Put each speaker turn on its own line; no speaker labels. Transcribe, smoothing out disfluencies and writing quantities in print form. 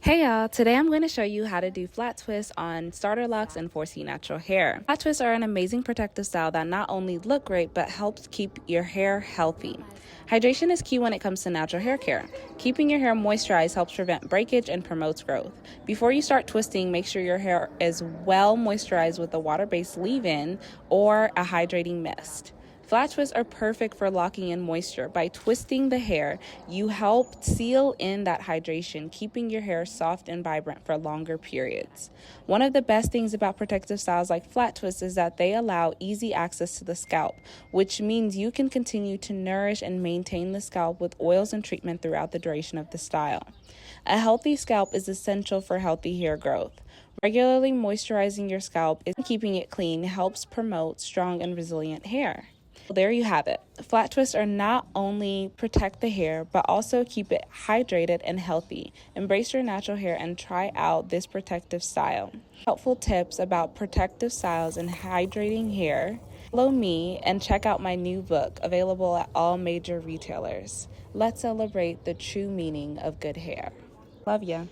Hey y'all, today I'm going to show you how to do flat twists on starter locks and 4C natural hair. Flat twists are an amazing protective style that not only look great but helps keep your hair healthy. Hydration is key when it comes to natural hair care. Keeping your hair moisturized helps prevent breakage and promotes growth. Before you start twisting, make sure your hair is well moisturized with a water-based leave-in or a hydrating mist. Flat twists are perfect for locking in moisture. By twisting the hair, you help seal in that hydration, keeping your hair soft and vibrant for longer periods. One of the best things about protective styles like flat twists is that they allow easy access to the scalp, which means you can continue to nourish and maintain the scalp with oils and treatment throughout the duration of the style. A healthy scalp is essential for healthy hair growth. Regularly moisturizing your scalp and keeping it clean helps promote strong and resilient hair. There you have it. Flat twists are not only protect the hair, but also keep it hydrated and healthy. Embrace your natural hair and try out this protective style. Helpful tips about protective styles and hydrating hair. Follow me and check out my new book, available at all major retailers. Let's celebrate the true meaning of good hair. Love ya.